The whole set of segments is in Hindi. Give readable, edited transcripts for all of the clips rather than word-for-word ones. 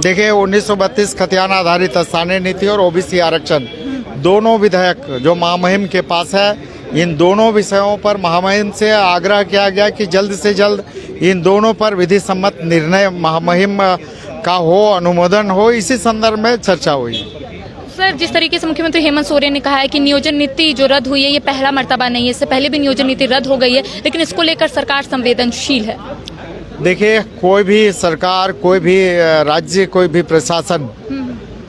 देखिए 1932 खतियान आधारित स्थानीय नीति और ओबीसी आरक्षण दोनों विधेयक जो महामहिम के पास है, इन दोनों विषयों पर महामहिम से आग्रह किया गया कि जल्द से जल्द इन दोनों पर विधि सम्मत निर्णय महामहिम का हो, अनुमोदन हो। इसी संदर्भ में चर्चा हुई। सर, जिस तरीके से मुख्यमंत्री हेमंत सोरेन ने कहा है कि नियोजन नीति जो रद्द हुई है ये पहला मर्तबा नहीं है, इससे पहले भी नियोजन नीति रद्द हो गई है, लेकिन इसको लेकर सरकार संवेदनशील है। देखिए, कोई भी सरकार, कोई भी राज्य, कोई भी प्रशासन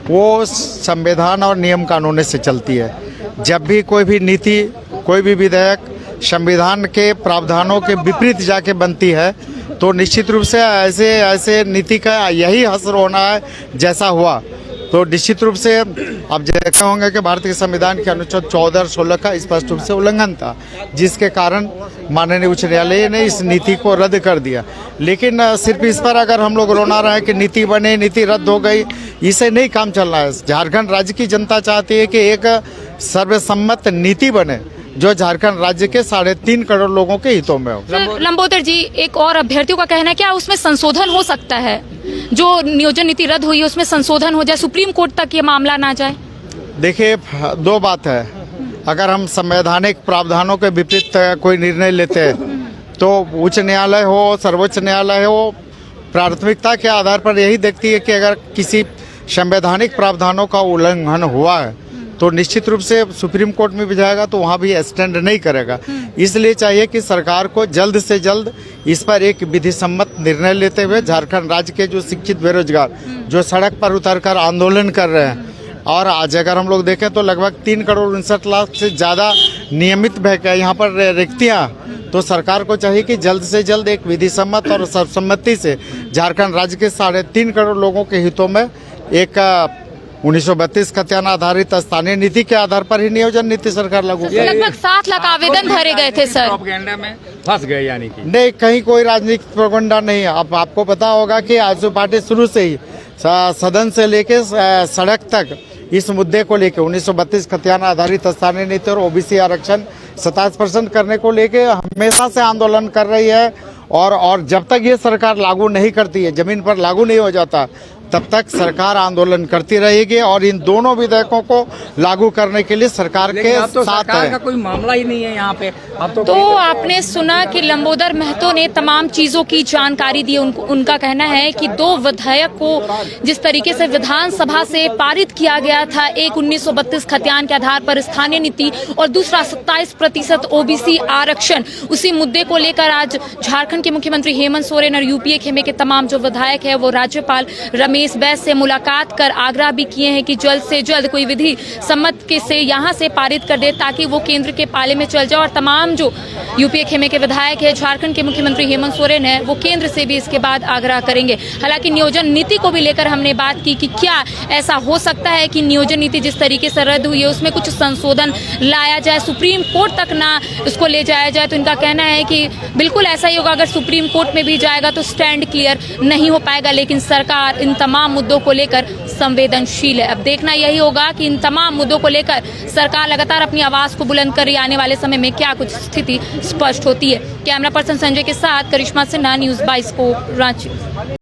वो संविधान और नियम कानून से चलती है। जब भी कोई भी नीति, कोई भी विधेयक संविधान के प्रावधानों के विपरीत जाके बनती है तो निश्चित रूप से ऐसे नीति का यही असर होना है जैसा हुआ। तो निश्चित रूप से आप देखे होंगे कि भारतीय संविधान के अनुच्छेद 14 और 16 का स्पष्ट रूप से उल्लंघन था, जिसके कारण माननीय उच्च न्यायालय ने इस नीति को रद्द कर दिया। लेकिन सिर्फ इस पर अगर हम लोग रोना रहे कि नीति बने, नीति रद्द हो गई, इससे नहीं काम चलना है। झारखंड राज्य की जनता चाहती है कि एक सर्वसम्मत नीति बने जो झारखंड राज्य के 3.5 करोड़ लोगों के हितों में हो। लंबोदर जी, एक और अभ्यर्थियों का कहना है क्या उसमें संशोधन हो सकता है? जो नियोजन नीति रद्द हुई है उसमें संशोधन हो जाए, सुप्रीम कोर्ट तक ये मामला ना जाए? देखिए, दो बात है। अगर हम संवैधानिक प्रावधानों के विपरीत कोई निर्णय लेते हैं तो उच्च न्यायालय हो, सर्वोच्च न्यायालय हो, प्राथमिकता के आधार पर यही देखती है कि अगर किसी संवैधानिक प्रावधानों का उल्लंघन हुआ है तो निश्चित रूप से सुप्रीम कोर्ट में भी जाएगा, तो वहाँ भी स्टैंड नहीं करेगा। इसलिए चाहिए कि सरकार को जल्द से जल्द इस पर एक विधि सम्मत निर्णय लेते हुए झारखंड राज्य के जो शिक्षित बेरोजगार जो सड़क पर उतरकर आंदोलन कर रहे हैं, और आज अगर हम लोग देखें तो लगभग 3 करोड़ 59 लाख से ज़्यादा नियमित यहाँ पर रिक्तियाँ, तो सरकार को चाहिए कि जल्द से जल्द एक विधि सम्मत और सर्वसम्मति से झारखंड राज्य के 3.5 करोड़ लोगों के हितों में एक 1932 खतियान आधारित स्थानीय नीति के आधार पर ही नियोजन नीति सरकार लागू करे। लगभग 7 लाख आवेदन भरे गए थे सर। प्रोपेगेंडा में फंस गए यानी कि नहीं, कहीं कोई राजनीतिक प्रोपेगेंडा नहीं है। आपको पता होगा कि आजसू पार्टी शुरू से ही सदन से लेके सड़क तक इस मुद्दे को लेके 1932 खतियान आधारित स्थानीय नीति और ओबीसी आरक्षण 27% करने को लेके हमेशा से आंदोलन कर रही है। और जब तक ये सरकार लागू नहीं करती है, जमीन पर लागू नहीं हो जाता, तब तक सरकार आंदोलन करती रहेगी। और इन दोनों विधेयकों को लागू करने के लिए सरकार के साथ है। का कोई मामला ही नहीं है यहाँ पे। अब तो आपने सुना कि लंबोदर महतो ने तमाम चीजों की जानकारी दी। उनका कहना है कि 2 विधेयक को जिस तरीके से विधानसभा से पारित किया गया था, एक 1932 खतियान के आधार पर स्थानीय नीति और दूसरा 27% ओबीसी आरक्षण, उसी मुद्दे को लेकर आज झारखंड के मुख्यमंत्री हेमंत सोरेन और यूपीए खेमे के तमाम जो विधायक है वो राज्यपाल रमेश बैस से मुलाकात कर आग्रह भी किए हैं कि जल्द से जल्द कोई विधि सम्मत के से यहाँ से पारित कर दे ताकि वो केंद्र के पाले में चल जाए। और तमाम जो यूपीए खेमे के विधायक है, झारखंड के मुख्यमंत्री हेमंत सोरेन है, वो केंद्र से भी इसके बाद आग्रह करेंगे। हालांकि नियोजन नीति को भी लेकर हमने बात की कि क्या ऐसा हो सकता है कि नियोजन नीति जिस तरीके से रद्द हुई है उसमें कुछ संशोधन लाया जाए, सुप्रीम कोर्ट तक ना उसको ले जाया जाए। तो इनका कहना है कि बिल्कुल ऐसा ही होगा। अगर सुप्रीम कोर्ट में भी जाएगा तो स्टैंड क्लियर नहीं हो पाएगा, लेकिन सरकार इन तमाम मुद्दों को लेकर संवेदनशील है। अब देखना यही होगा कि इन तमाम मुद्दों को लेकर सरकार लगातार अपनी आवाज को बुलंद कर रही है। आने वाले समय में क्या कुछ स्थिति स्पष्ट होती है। कैमरा पर्सन संजय के साथ करिश्मा सिन्हा, न्यूज़ 22 रांची।